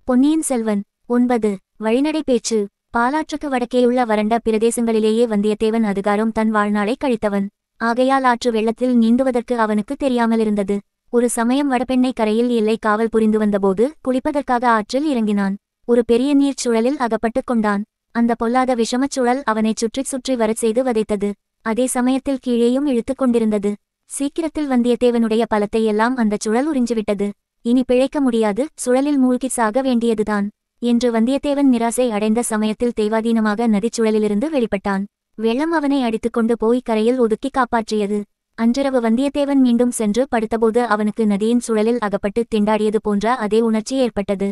பொன்னியின் செல்வன் 9 வழிநடை பேச்சு. பாலாற்றுக்கு வடக்கேயுள்ள வறண்ட பிரதேசங்களிலேயே வந்தியத்தேவன் அதிகாரம் தன் வாழ்நாளை கழித்தவன். ஆகையால் ஆற்று வெள்ளத்தில் நீந்துவதற்கு அவனுக்கு தெரியாமலிருந்தது. ஒரு சமயம் வடபெண்ணை கரையில் எல்லை காவல் புரிந்து வந்தபோது குளிப்பதற்காக ஆற்றில் இறங்கினான். ஒரு பெரிய நீர்ச் சுழலில் அகப்பட்டுக் கொண்டான். அந்த பொல்லாத விஷமச் சுழல் அவனைச் சுற்றிச் சுற்றி வரச் செய்து வதைத்தது. அதே சமயத்தில் கீழேயும் இழுத்துக் கொண்டிருந்தது. சீக்கிரத்தில் வந்தியத்தேவனுடைய பலத்தை எல்லாம் அந்தச் சுழல் உறிஞ்சிவிட்டது. இனி பிழைக்க முடியாது, சுழலில் மூழ்கிச் சாக வேண்டியதுதான் என்று வந்தியத்தேவன் நிராசை அடைந்த சமயத்தில் தெய்வாதீனமாக நதிச்சுழலிலிருந்து வெளிப்பட்டான். வெள்ளம் அவனை அடித்துக்கொண்டு போய் கரையில் ஒதுக்கி காப்பாற்றியது. அன்றிரவு வந்தியத்தேவன் மீண்டும் சென்று படுத்தபோது அவனுக்கு நதியின் சுழலில் அகப்பட்டு திண்டாடியது போன்ற அதே உணர்ச்சி ஏற்பட்டது.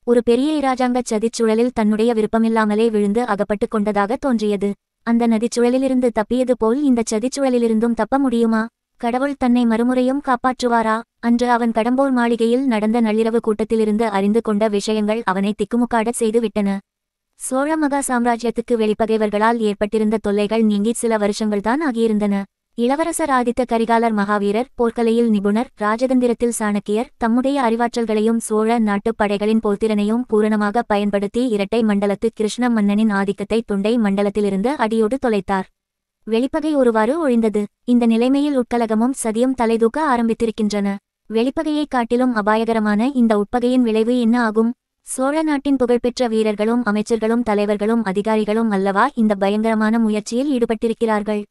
ஒரு பெரிய இராஜாங்கச் சதிச்சுழலில் தன்னுடைய விருப்பமில்லாமலே விழுந்து அகப்பட்டு கொண்டதாக தோன்றியது. அந்த நதிச்சுழலிலிருந்து தப்பியது போல் இந்தச் சதிச்சுழலிலிருந்தும் தப்ப முடியுமா? கடவுள் தன்னை மறுமுறையும் காப்பாற்றுவாரா? அன்று அவன் கடம்போர் மாளிகையில் நடந்த நள்ளிரவு கூட்டத்திலிருந்து அறிந்து கொண்ட விஷயங்கள் அவனை திக்குமுக்காடச் செய்து விட்டன. சோழ மகா சாம்ராஜ்யத்துக்கு வெளிப்பகைவர்களால் ஏற்பட்டிருந்த தொல்லைகள் நீங்கி சில வருஷங்கள்தான் ஆகியிருந்தன. இளவரசர் ஆதித்த கரிகாலர் மகாவீரர், போர்க்கலையில் நிபுணர், ராஜதந்திரத்தில் சாணக்கியர், தம்முடைய அறிவாற்றல்களையும் சோழ நாட்டுப் படைகளின் போர்த்திறனையும் பூரணமாக பயன்படுத்தி இரட்டை மண்டலத்து கிருஷ்ண மன்னனின் ஆதிக்கத்தை தொண்டை மண்டலத்திலிருந்து அடியோடு தொலைத்தார். வெளிப்பகை ஒருவாறு ஒழிந்தது. இந்த நிலைமையில் உட்கலகமும் சதியும் தலைதூக்க ஆரம்பித்திருக்கின்றன. வெளிப்பகையைக் காட்டிலும் அபாயகரமான இந்த உட்பகையின் விளைவு என்ன ஆகும்? சோழ நாட்டின் புகழ்பெற்ற வீரர்களும் அமைச்சர்களும் தலைவர்களும் அதிகாரிகளும் அல்லவா இந்த பயங்கரமான முயற்சியில் ஈடுபட்டிருக்கிறார்கள்.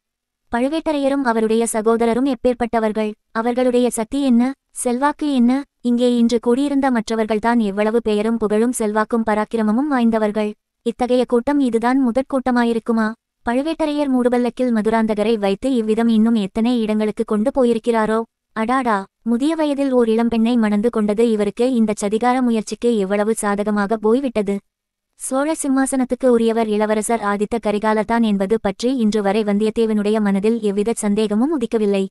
பழுவேட்டரையரும் அவருடைய சகோதரரும் எப்பேற்பட்டவர்கள்? அவர்களுடைய சக்தி என்ன? செல்வாக்கு என்ன? இங்கே இன்று கூடியிருந்த மற்றவர்கள்தான் எவ்வளவு பெயரும் புகழும் செல்வாக்கும் பராக்கிரமமும் வாய்ந்தவர்கள். இத்தகைய கூட்டம் இதுதான் முதற்கூட்டமாயிருக்குமா? பழுவேட்டரையர் மூடுபல்லக்கில் மதுராந்தகரை வைத்து இவ்விதம் இன்னும் எத்தனை இடங்களுக்கு கொண்டு போயிருக்கிறாரோ? அடாடா, முதிய வயதில் ஓர் இளம்பெண்ணை மணந்து கொண்டது இவருக்கு இந்தச் சதிகார முயற்சிக்கு எவ்வளவு சாதகமாக போய்விட்டது. சோழ சிம்மாசனத்துக்கு உரியவர் இளவரசர் ஆதித்த கரிகாலர்தான் என்பது பற்றி இன்று வரை வந்தியத்தேவனுடைய மனதில் எவ்வித சந்தேகமும் உதிக்கவில்லை.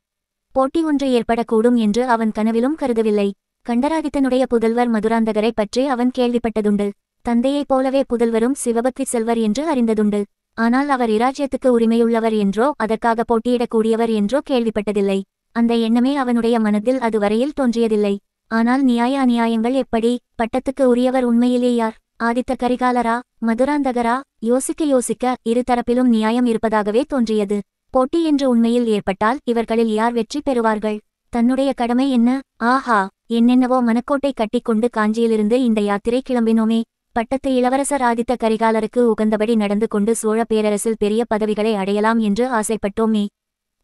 போட்டி ஒன்று ஏற்படக்கூடும் என்று அவன் கனவிலும் கருதவில்லை. கண்டராதித்தனுடைய புதல்வர் மதுராந்தகரை பற்றி அவன் கேள்விப்பட்டதுண்டு. தந்தையைப் போலவே புதல்வரும் சிவபக்தி செல்வர் என்று அறிந்ததுண்டு. ஆனால் அவர் இராஜ்யத்துக்கு உரிமையுள்ளவர் என்றோ அதற்காக போட்டியிடக்கூடியவர் என்றோ கேள்விப்பட்டதில்லை. அந்த எண்ணமே அவனுடைய மனதில் அதுவரையில் தோன்றியதில்லை. ஆனால் நியாய அநியாயங்கள் எப்படி? பட்டத்துக்கு உரியவர் உண்மையிலே யார்? ஆதித்த கரிகாலரா, மதுராந்தகரா? யோசிக்க யோசிக்க இரு தரப்பிலும் நியாயம் இருப்பதாகவே தோன்றியது. போட்டி என்று உண்மையில் ஏற்பட்டால் இவர்களில் யார் வெற்றி பெறுவார்கள்? தன்னுடைய கடமை என்ன? ஆஹா, என்னென்னவோ மனக்கோட்டை கட்டிக்கொண்டு காஞ்சியிலிருந்து இந்த யாத்திரை கிளம்பினோமே. பட்டத்து இளவரசர் ஆதித்த கரிகாலருக்கு உகந்தபடி நடந்து கொண்டு சோழ பேரரசில் பெரிய பதவிகளை அடையலாம் என்று ஆசைப்பட்டோமே.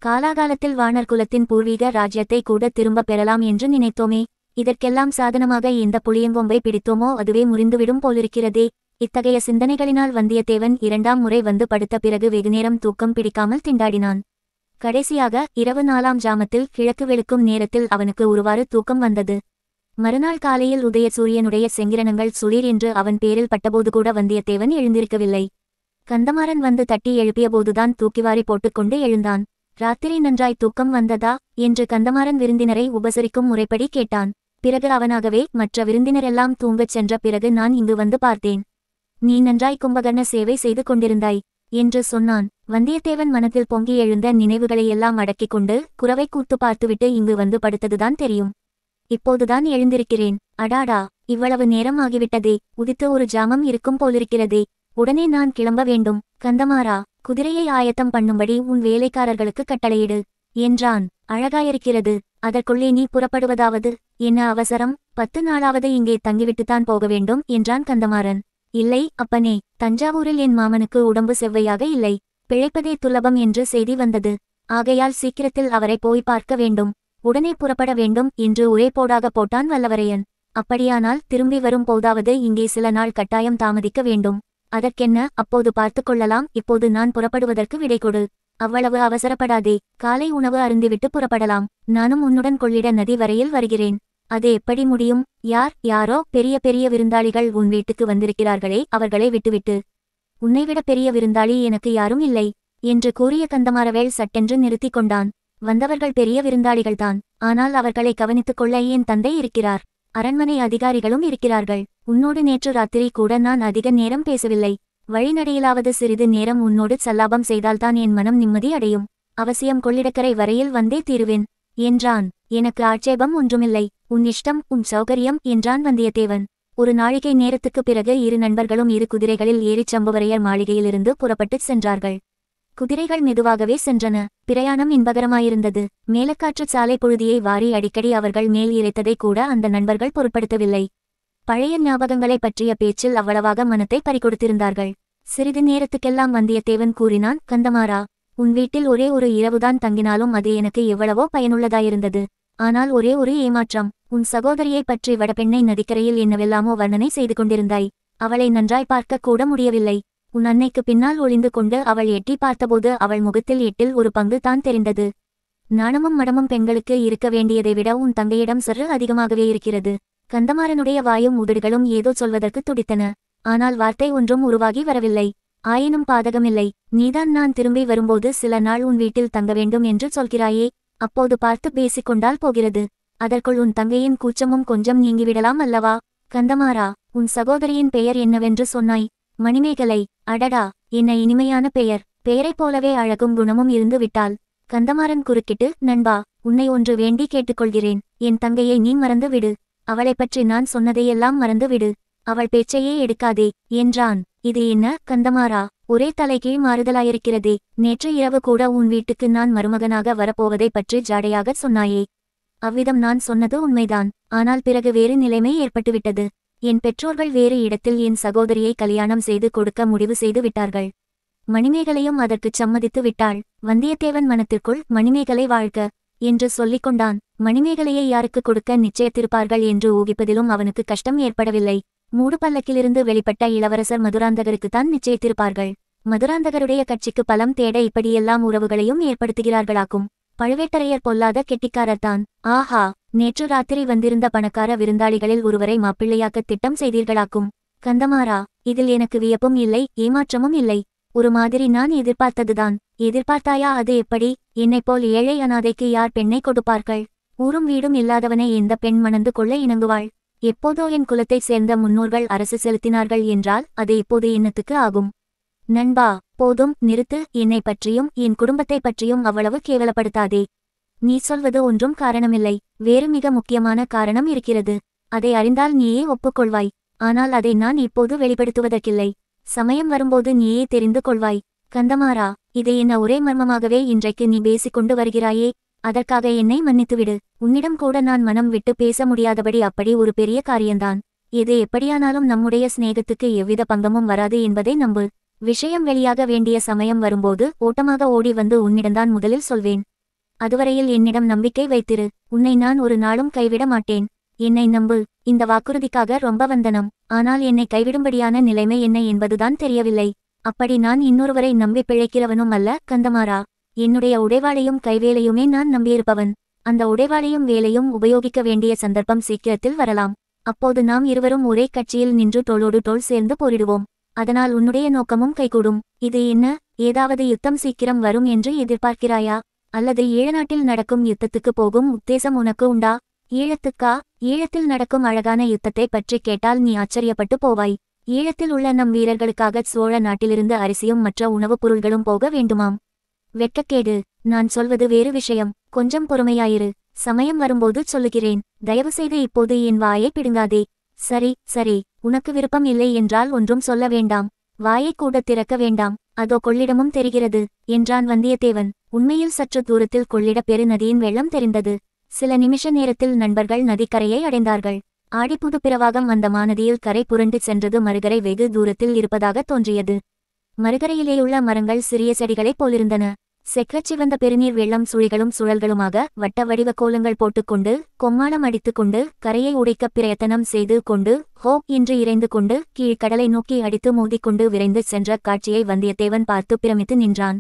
காலாகாலத்தில் வாணர் குலத்தின் பூர்வீக ராஜ்யத்தை கூட திரும்ப பெறலாம் என்று நினைத்தோமே. இதற்கெல்லாம் சாதனமாக எந்த புளியங்கொம்பை பிடித்தோமோ அதுவே முறிந்துவிடும் போலிருக்கிறதே. இத்தகைய சிந்தனைகளினால் வந்தியத்தேவன் 2ஆம் முறை வந்து படுத்த பிறகு வெகுநேரம் தூக்கம் பிடிக்காமல் திண்டாடினான். கடைசியாக இரவு 4ஆம் ஜாமத்தில் கிழக்கு வெளுக்கும் நேரத்தில் அவனுக்கு ஒருவாறு தூக்கம் வந்தது. மறுநாள் காலையில் உதய சூரியனுடைய செங்கிரணங்கள் சுளீர் என்று அவன் பேரில் பட்டபோது கூட வந்தியத்தேவன் எழுந்திருக்கவில்லை. கந்தமாறன் வந்து தட்டி எழுப்பியபோதுதான் தூக்கிவாரி போட்டுக்கொண்டு எழுந்தான். ராத்திரி நன்றாய் தூக்கம் வந்ததா என்று கந்தமாறன் விருந்தினரை உபசரிக்கும் முறைப்படி கேட்டான். பிறகு அவனாகவே, மற்ற விருந்தினரெல்லாம் தூங்கச் சென்ற பிறகு நான் இங்கு வந்து பார்த்தேன். நீ நன்றாய் கும்பகர்ண சேவை செய்து கொண்டிருந்தாய் என்று சொன்னான். வந்தியத்தேவன் மனத்தில் பொங்கி எழுந்த நினைவுகளையெல்லாம் அடக்கிக் கொண்டு குரவை கூத்து பார்த்துவிட்டு இங்கு வந்து படுத்ததுதான் தெரியும். இப்போதுதான் எழுந்திருக்கிறேன். அடாடா, இவ்வளவு நேரம் ஆகிவிட்டதே. உதித்து ஒரு ஜாமம் இருக்கும் போலிருக்கிறதே. உடனே நான் கிளம்ப வேண்டும். கந்தமாறா, குதிரையை ஆயத்தம் பண்ணும்படி உன் வேலைக்காரர்களுக்கு கட்டளையிடு என்றான். அழகாயிருக்கிறது. அதற்குள்ளே நீ புறப்படுவதாவது? என்ன அவசரம்? 10 நாளாவது இங்கே தங்கிவிட்டுத்தான் போக வேண்டும் என்றான் கந்தமாறன். இல்லை அப்பனே, தஞ்சாவூரில் என் மாமனுக்கு உடம்பு செவ்வையாக இல்லை. பிழைப்பதே துலபம் என்று செய்தி வந்தது. ஆகையால் சீக்கிரத்தில் அவரை போய் பார்க்க வேண்டும். உடனே புறப்பட வேண்டும் என்று ஒரே போடாக போட்டான் வல்லவரையன். அப்படியானால் திரும்பி வரும் போதாவது இங்கே சில நாள் கட்டாயம் தாமதிக்க வேண்டும். அதற்கென்ன, அப்போது பார்த்து கொள்ளலாம். இப்போது நான் புறப்படுவதற்கு விடை கொடு. அவ்வளவு அவசரப்படாதே. காலை உணவு அருந்திவிட்டு புறப்படலாம். நானும் உன்னுடன் கொள்ளிட நதி வரையில் வருகிறேன். அது எப்படி முடியும்? யாரோ பெரிய பெரிய விருந்தாளிகள் உன் வீட்டுக்கு வந்திருக்கிறார்களே, அவர்களை விட்டுவிட்டு. உன்னைவிட பெரிய விருந்தாளி எனக்கு யாரும் இல்லை என்று கூறிய கந்தமாறவேள் சட்டென்று நிறுத்தி கொண்டான். வந்தவர்கள் பெரிய விருந்தாளிகள்தான். ஆனால் அவர்களை கவனித்துக் கொள்ள என் தந்தை இருக்கிறார். அரண்மனை அதிகாரிகளும் இருக்கிறார்கள். உன்னோடு நேற்று ராத்திரி கூட நான் அதிக நேரம் பேசவில்லை. வழிநடையிலாவது சிறிது நேரம் உன்னோடு சல்லாபம் செய்தால்தான் என் மனம் நிம்மதி அடையும். அவசியம் கொள்ளிடக்கரை வரையில் வந்தே தீருவேன் என்றான். எனக்கு ஆட்சேபம் ஒன்றுமில்லை. உன் இஷ்டம், உன் சௌகரியம் என்றான் வந்தியத்தேவன். ஒரு நாழிகை நேரத்துக்குப் பிறகு இரு நண்பர்களும் இரு குதிரைகளில் ஏறிச் சம்புவரையர் மாளிகையிலிருந்து புறப்பட்டுச் சென்றார்கள். குதிரைகள் மெதுவாகவே சென்றன. பிரயாணம் இன்பகரமாயிருந்தது. மேலக்காற்று சாலை புழுதியை வாரி அடிக்கடி அவர்கள் மேல் இறைத்ததை கூட அந்த நண்பர்கள் பொருட்படுத்தவில்லை. பழைய ஞாபகங்களைப் பற்றிய பேச்சில் அவ்வளவாக மனத்தை பறிகொடுத்திருந்தார்கள். சிறிது நேரத்துக்கெல்லாம் வந்தியத்தேவன் கூறினான், கந்தமாறா, உன் வீட்டில் ஒரே ஒரு இரவுதான் தங்கினாலும் அது எனக்கு எவ்வளவோ பயனுள்ளதாயிருந்தது. ஆனால் ஒரே ஒரு ஏமாற்றம். உன் சகோதரியைப் பற்றி வடபெண்ணை நதிக்கரையில் என்னவெல்லாமோ வர்ணனை செய்து கொண்டிருந்தாய். அவளை நன்றாய் பார்க்க கூட முடியவில்லை. உன் அன்னைக்கு பின்னால் ஒளிந்து கொண்டு அவள் எட்டி பார்த்தபோது அவள் முகத்தில் 8ல் 1 பங்கு தான் தெரிந்தது. நாணமும் மடமும் பெண்களுக்கு இருக்க வேண்டியதை விட உன் தங்கையிடம் சற்று அதிகமாகவே இருக்கிறது. கந்தமாறனுடைய வாயும் உதடுகளும் ஏதோ சொல்வதற்கு துடித்தன. ஆனால் வார்த்தை ஒன்றும் உருவாகி வரவில்லை. ஆயினும் பாதகமில்லை. நீதான் நான் திரும்பி வரும்போது சில நாள் உன் வீட்டில் தங்க வேண்டும் என்று சொல்கிறாயே, அப்போது பார்த்து பேசிக்கொண்டால் போகிறது. அதற்குள் உன் தங்கையின் கூச்சமும் கொஞ்சம் நீங்கிவிடலாம் அல்லவா? கந்தமாறா, உன் சகோதரியின் பெயர் என்னவென்று சொன்னாய்? மணிமேகலை. அடடா, என்ன இனிமையான பெயர். பெயரைப் போலவே அழகும் குணமும் இருந்து விட்டாள். கந்தமாறன் குறுக்கிட்டு, நண்பா, உன்னை ஒன்று வேண்டி கேட்டுக்கொள்கிறேன். என் தங்கையை நீ மறந்து விடு. அவளைப் பற்றி நான் சொன்னதையெல்லாம் மறந்து விடு. அவள் பேச்சையே எடுக்காதே என்றான். இது என்ன கந்தமாறா, ஒரே தலைகீழ் மாறுதலாயிருக்கிறதே. நேற்று இரவு கூட உன் வீட்டுக்கு நான் மருமகனாக வரப்போவதைப் பற்றி ஜாடையாகச் சொன்னாயே. அவ்விதம் நான் சொன்னது உண்மைதான். ஆனால் பிறகு வேறு நிலைமை ஏற்பட்டுவிட்டது. என் பெற்றோர்கள் வேறு இடத்தில் என் சகோதரியை கல்யாணம் செய்து கொடுக்க முடிவு செய்து விட்டார்கள். மணிமேகலையும் அதற்குச் சம்மதித்து விட்டாள். வந்தியத்தேவன் மனத்திற்குள் மணிமேகலை வாழ்க என்று சொல்லிக் கொண்டான். மணிமேகலையை யாருக்கு கொடுக்க நிச்சயத்திருப்பார்கள் என்று ஊகிப்பதிலும் அவனுக்கு கஷ்டம் ஏற்படவில்லை. மூடு பல்லக்கிலிருந்து வெளிப்பட்ட இளவரசர் மதுராந்தகருக்குத்தான் நிச்சயித்திருப்பார்கள். மதுராந்தகருடைய கட்சிக்கு பலம் தேட இப்படியெல்லாம் உறவுகளையும் ஏற்படுத்துகிறார்களாக்கும். பழுவேட்டரையர் பொல்லாத கெட்டிக்காரர்தான். ஆஹா, நேற்று ராத்திரி வந்திருந்த பணக்கார விருந்தாளிகளில் ஒருவரை மாப்பிள்ளையாக்க திட்டம் செய்தீர்களாக்கும். கந்தமாறா, இதில் எனக்கு வியப்பும் இல்லை, ஏமாற்றமும் இல்லை. ஒரு மாதிரி நான் எதிர்பார்த்ததுதான். எதிர்பார்த்தாயா? அது எப்படி? என்னைப்போல் ஏழை அனாதைக்கு யார் பெண்ணை கொடுப்பார்கள்? ஊரும் வீடும் இல்லாதவனை எந்த பெண் மணந்து கொள்ள இணங்குவாள்? எப்போதோ என் குலத்தைச் சேர்ந்த முன்னோர்கள் அரசு செலுத்தினார்கள் என்றால் அது இப்போது என்னத்துக்கு ஆகும்? நண்பா, போதும், நிறுத்து. என்னை பற்றியும் என் குடும்பத்தைப் பற்றியும் அவ்வளவு கேவலப்படுத்தாதே. நீ சொல்வது ஒன்றும் காரணமில்லை. வேறு மிக முக்கியமான காரணம் இருக்கிறது. அதை அறிந்தால் நீயே ஒப்புக்கொள்வாய். ஆனால் அதை நான் இப்போது வெளிப்படுத்துவதற்கில்லை. சமயம் வரும்போது நீயே தெரிந்து கொள்வாய். கந்தமாறா, இதை என்ன ஒரே மர்மமாகவே இன்றைக்கு நீ பேசிக்கொண்டு வருகிறாயே. அதற்காக என்னை மன்னித்துவிடு. உன்னிடம் கூட நான் மனம் விட்டு பேச முடியாதபடி அப்படி ஒரு பெரிய காரியந்தான். இது எப்படியானாலும் நம்முடைய சிநேகத்துக்கு எவ்வித பங்கமும் வராது என்பதை நம்பு. விஷயம் வெளியாக வேண்டிய சமயம் வரும்போது ஓட்டமாக ஓடி வந்து உன்னிடம்தான் முதலில் சொல்வேன். அதுவரையில் என்னிடம் நம்பிக்கை வைத்திரு. உன்னை நான் ஒரு நாளும் கைவிட மாட்டேன். என்னை நம்பு. இந்த வாக்குறுதிக்காக ரொம்ப வந்தனம். ஆனால் என்னை கைவிடும்படியான நிலைமை என்ன என்பதுதான் தெரியவில்லை. அப்படி நான் இன்னொருவரை நம்பி பிழைக்கிறவனும் அல்ல கந்தமாறா. என்னுடைய உடைவாளையும் கைவேலையுமே நான் நம்பியிருப்பவன். அந்த உடைவாளையும் வேலையும் உபயோகிக்க வேண்டிய சந்தர்ப்பம் சீக்கிரத்தில் வரலாம். அப்போது நாம் இருவரும் ஒரே கட்சியில் நின்று தோளோடு தோள் சேர்ந்து போரிடுவோம். அதனால் உன்னுடைய நோக்கமும் கைகூடும். இது என்ன, ஏதாவது யுத்தம் சீக்கிரம் வரும் என்று எதிர்பார்க்கிறாயா? அல்லது ஈழநாட்டில் நடக்கும் யுத்தத்துக்கு போகும் உத்தேசம் உனக்கு உண்டா? ஈழத்துக்கா? ஈழத்தில் நடக்கும் அழகான யுத்தத்தை பற்றி கேட்டால் நீ ஆச்சரியப்பட்டு போவாய். ஈழத்தில் உள்ள நம் வீரர்களுக்காக சோழ நாட்டிலிருந்து அரிசியும் மற்ற உணவுப் பொருள்களும் போக வேண்டுமாம். வெட்கக்கேடு. நான் சொல்வது வேறு விஷயம். கொஞ்சம் பொறுமையாயிரு. சமயம் வரும்போது சொல்லுகிறேன். தயவுசெய்து இப்போது என் வாயை பிடுங்காதே. சரி சரி, உனக்கு விருப்பம் இல்லை என்றால் ஒன்றும் சொல்ல வேண்டாம். வாயை கூட திறக்க வேண்டாம். அதோ கொள்ளிடமும் தெரிகிறது என்றான் வந்தியத்தேவன். உண்மையில் சற்று தூரத்தில் கொள்ளிட பெரு நதியின் வெள்ளம் தெரிந்தது. சில நிமிஷ நேரத்தில் நண்பர்கள் நதிக்கரையை அடைந்தார்கள். ஆடிப்புது பிறவாகம் அந்த மாநதியில் கரை புரண்டு சென்றது. மறுகரை வெகு தூரத்தில் இருப்பதாக தோன்றியது. மறுகரையிலேயுள்ள மரங்கள் சிறிய செடிகளைப் போலிருந்தன. செக்கச்சிவந்த பெருநீர் வெள்ளம் சுழிகளும் சுழல்களுமாக வட்ட வடிவ கோலங்கள் போட்டுக்கொண்டு கொம்மாளம் அடித்துக்கொண்டு கரையை உடைக்கப் பிரயத்தனம் செய்து கொண்டு ஹோ என்று இறைந்து கொண்டு கீழ்கடலை நோக்கி அடித்து மோதிக்கொண்டு விரைந்து சென்ற காட்சியை வந்தியத்தேவன் பார்த்து பிரமித்து நின்றான்.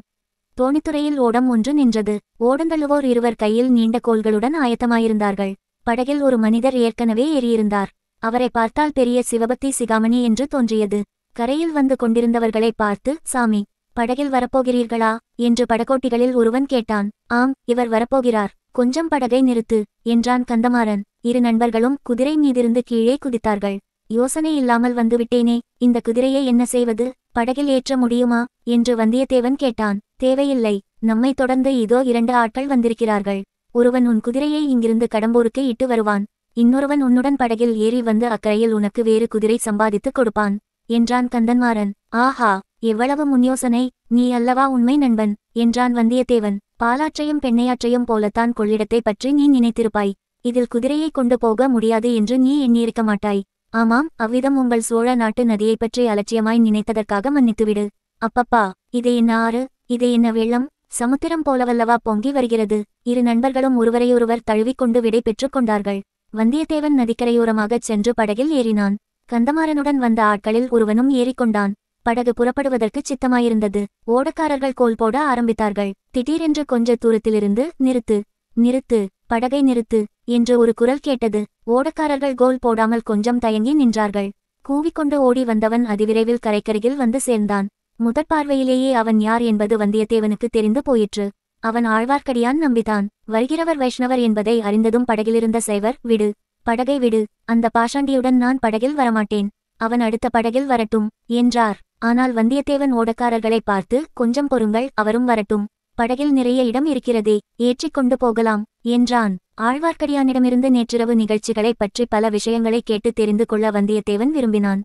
தோணித்துறையில் ஓடம் ஒன்று நின்றது. ஓடந்தழுவோர் இருவர் கையில் நீண்ட கோல்களுடன் ஆயத்தமாயிருந்தார்கள். படகில் ஒரு மனிதர் ஏற்கனவே ஏறியிருந்தார். அவரை பார்த்தால் பெரிய சிவபக்தி சிகாமணி என்று தோன்றியது. கரையில் வந்து கொண்டிருந்தவர்களை பார்த்து, சாமி, படகில் வரப்போகிறீர்களா என்று படகோட்டிகளில் ஒருவன் கேட்டான். ஆம், இவர் வரப்போகிறார். கொஞ்சம் படகை நிறுத்து என்றான் கந்தமாறன். இரு நண்பர்களும் குதிரை மீதிருந்து கீழே குதித்தார்கள். யோசனை இல்லாமல் வந்துவிட்டேனே, இந்த குதிரையை என்ன செய்வது? படகில் ஏற்ற முடியுமா என்று வந்தியத்தேவன் கேட்டான். தேவையில்லை. நம்மை தொடர்ந்து இதோ 2 ஆட்கள் வந்திருக்கிறார்கள். ஒருவன் உன் குதிரையை இங்கிருந்து கடம்பூருக்கு இட்டு வருவான். இன்னொருவன் உன்னுடன் படகில் ஏறி வந்து அக்கறையில் உனக்கு வேறு குதிரை சம்பாதித்துக் கொடுப்பான் என்றான் கந்தன்மாறன். ஆஹா, எவ்வளவு முன்யோசனை! நீ அல்லவா உண்மை நண்பன் என்றான் வந்தியத்தேவன். பாலாற்றையும் பெண்ணையாற்றையும் போலத்தான் கொள்ளிடத்தை பற்றி நீ நினைத்திருப்பாய். இதில் குதிரையை கொண்டு போக முடியாது என்று நீ எண்ணியிருக்க மாட்டாய். ஆமாம், அவ்விதம் உங்கள் சோழ நாட்டு நதியைப் பற்றி அலட்சியமாய் நினைத்ததற்காக மன்னித்துவிடு. அப்பப்பா, இது என்ன ஆறு, இது என்ன வெள்ளம்! சமுத்திரம் போலவல்லவா பொங்கி வருகிறது. இரு நண்பர்களும் ஒருவரையொருவர் தழுவிக்கொண்டு விடை பெற்றுக் கொண்டார்கள். வந்தியத்தேவன் நதிக்கரையோரமாகச் சென்று படகில் ஏறினான். கந்தமாறனுடன் வந்த ஆட்களில் ஒருவனும் ஏறிக்கொண்டான். படகு புறப்படுவதற்குச் சித்தமாயிருந்தது. ஓடக்காரர்கள் கோல் போட ஆரம்பித்தார்கள். திடீரென்று கொஞ்ச தூரத்திலிருந்து நிறுத்து, நிறுத்து, படகை நிறுத்து என்று ஒரு குரல் கேட்டது. ஓடக்காரர்கள் கோல் போடாமல் கொஞ்சம் தயங்கி நின்றார்கள். கூவிக்கொண்டு ஓடி வந்தவன் அதிவிரைவில் கரைக்கருகில் வந்து சேர்ந்தான். முதற்பார்வையிலேயே அவன் யார் என்பது வந்தியத்தேவனுக்கு தெரிந்து போயிற்று. அவன் ஆழ்வார்க்கடியான் நம்பிதான். வருகிறவர் வைஷ்ணவர் என்பதை அறிந்ததும் படகிலிருந்த சைவர், விடு, படகை விடு, அந்த பாஷாண்டியுடன் நான் படகில் வரமாட்டேன். அவன் அடுத்த படகில் வரட்டும் என்றார். ஆனால் வந்தியத்தேவன் ஓடக்காரர்களை பார்த்து, கொஞ்சம் பொறுங்கள், அவரும் வரட்டும். படகில் நிறைய இடம் இருக்கிறதே, ஏற்றிக் கொண்டு போகலாம் என்றான். ஆழ்வார்க்கடியானிடமிருந்து நேற்றிரவு நிகழ்ச்சிகளைப் பற்றி பல விஷயங்களை கேட்டு தெரிந்து கொள்ள வந்தியத்தேவன் விரும்பினான்.